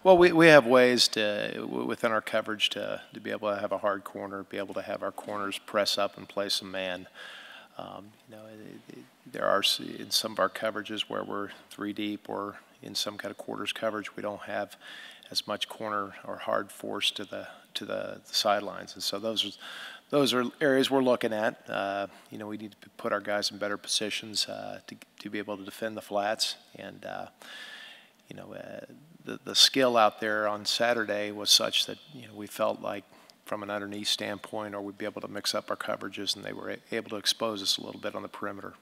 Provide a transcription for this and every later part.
Well, we have ways within our coverage to be able to have a hard corner, be able to have our corners press up and play some man. There are in some of our coverages where we're three deep, or in some kind of quarters coverage, we don't have as much corner or hard force to the sidelines, and so those are areas we're looking at. We need to put our guys in better positions to be able to defend the flats, and the skill out there on Saturday was such that we felt like from an underneath standpoint, or we'd be able to mix up our coverages, and they were able to expose us a little bit on the perimeter.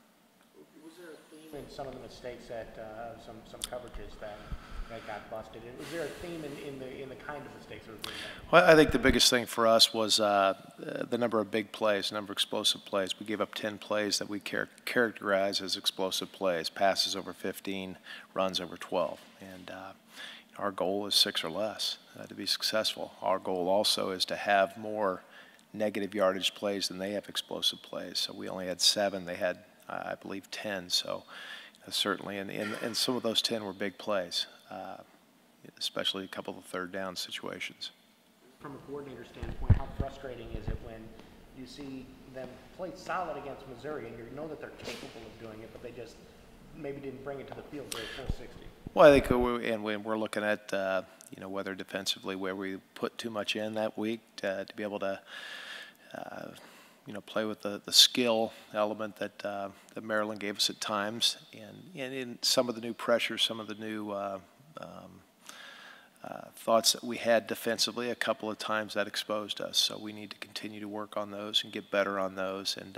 Was there a theme in some of the mistakes that some coverages that got busted? Was there a theme in the kind of mistakes that were being made? Well, I think the biggest thing for us was the number of big plays, number of explosive plays. We gave up 10 plays that we characterize as explosive plays, passes over 15, runs over 12. And our goal is 6 or less to be successful. Our goal also is to have more negative yardage plays than they have explosive plays. So we only had 7. They had, I believe, 10. So certainly, and some of those 10 were big plays, especially a couple of third down situations. From a coordinator standpoint, how frustrating is it when you see them play solid against Missouri and you know that they're capable of doing it, but they just maybe didn't bring it to the field for a full 60? Well, I think when we're looking at whether defensively where we put too much in that week to be able to play with the skill element that Maryland gave us at times, and in some of the new pressures, some of the new thoughts that we had defensively, a couple of times that exposed us. So we need to continue to work on those and get better on those, and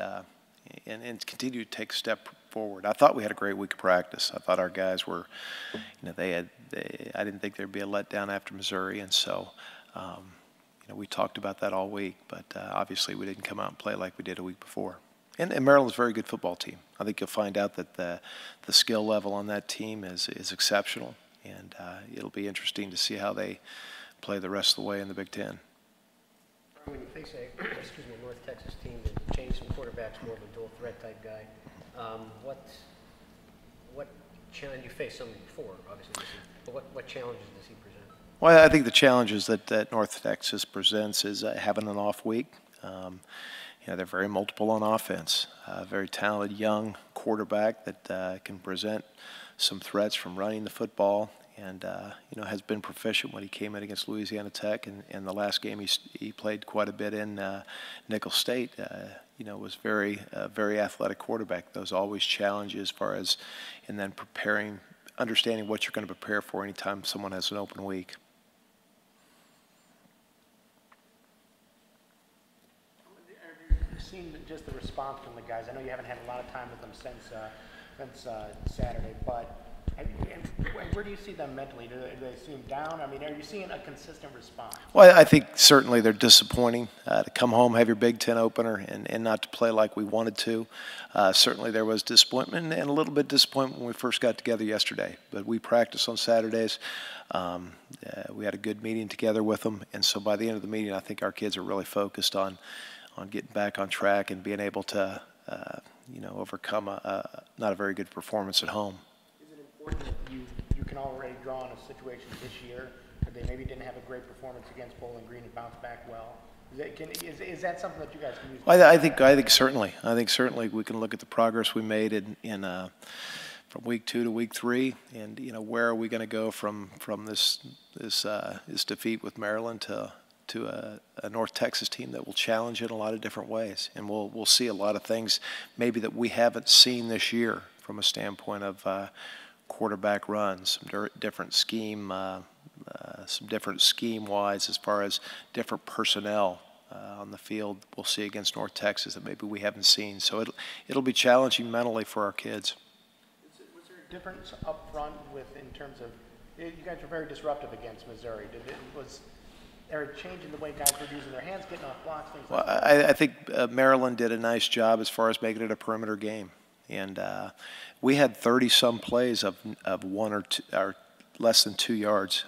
continue to take a step forward. I thought we had a great week of practice. I thought our guys were, I didn't think there'd be a letdown after Missouri, and so we talked about that all week. But obviously, we didn't come out and play like we did a week before. And Maryland's a very good football team. I think you'll find out that the skill level on that team is exceptional, and it'll be interesting to see how they play the rest of the way in the Big Ten. When you face a North Texas team that changed some quarterbacks, more of a dual threat type guy, what challenge, you faced some before, obviously, but what challenges does he present? Well, I think the challenges that North Texas presents is having an off week. They're very multiple on offense. Very talented young quarterback that can present some threats from running the football, and has been proficient when he came in against Louisiana Tech, and the last game he played quite a bit in Nicholls State. Was very athletic quarterback. Those always challenge you as far as, and then understanding what you're going to prepare for anytime someone has an open week. Have you seen just the response from the guys? I know you haven't had a lot of time with them since Saturday, but where do you see them mentally? Do they seem down? I mean, are you seeing a consistent response? Well, I think certainly they're disappointing to come home, have your Big Ten opener, and not to play like we wanted to. Certainly there was disappointment and a little bit disappointment when we first got together yesterday. But we practiced on Saturdays. We had a good meeting together with them, and so by the end of the meeting, I think our kids are really focused on getting back on track and being able to overcome not a very good performance at home. Important that you can already draw on a situation this year where they maybe didn't have a great performance against Bowling Green and bounced back well. Is that something that you guys can use? Well, I think certainly. I think certainly we can look at the progress we made from week 2 to week 3, and where are we going to go from this defeat with Maryland to a North Texas team that will challenge in a lot of different ways, and we'll see a lot of things maybe that we haven't seen this year from a standpoint of quarterback runs, some different scheme, some different scheme-wise as far as different personnel on the field. We'll see against North Texas that maybe we haven't seen. So it'll be challenging mentally for our kids. Was there a difference up front in terms of you guys were very disruptive against Missouri? Was there a change in the way guys were using their hands, getting off blocks, things like that? I think Maryland did a nice job as far as making it a perimeter game. And we had 30-some plays of 1 or 2, or less than 2 yards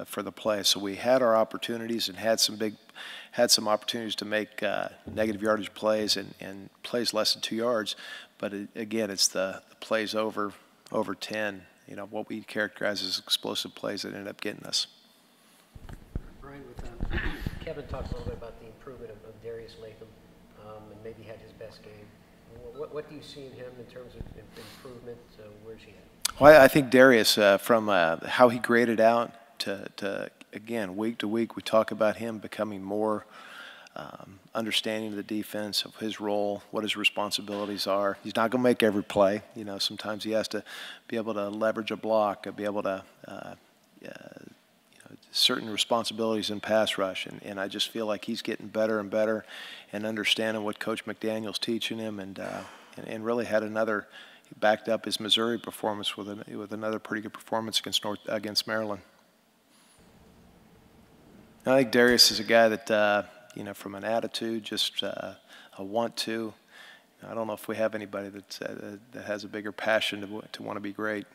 for the play. So we had our opportunities and had some opportunities to make negative yardage plays and plays less than 2 yards. But again, it's the plays over 10. What we characterize as explosive plays that ended up getting us. Kevin talked a little bit about the improvement of Darius Latham, and maybe had his best game. What do you see in him in terms of improvement? Where's he at? Well, I think Darius, from how he graded out to again, week to week, we talk about him becoming more understanding of the defense, of his role, what his responsibilities are. He's not going to make every play. You know, sometimes he has to be able to leverage a block, be able to certain responsibilities in pass rush, and I just feel like he's getting better and better and understanding what Coach McDaniel's teaching him, and really had another. He backed up his Missouri performance with another pretty good performance against Maryland. I think Darius is a guy that you know, from an attitude, just a want to. I don't know if we have anybody that has a bigger passion to want to be great.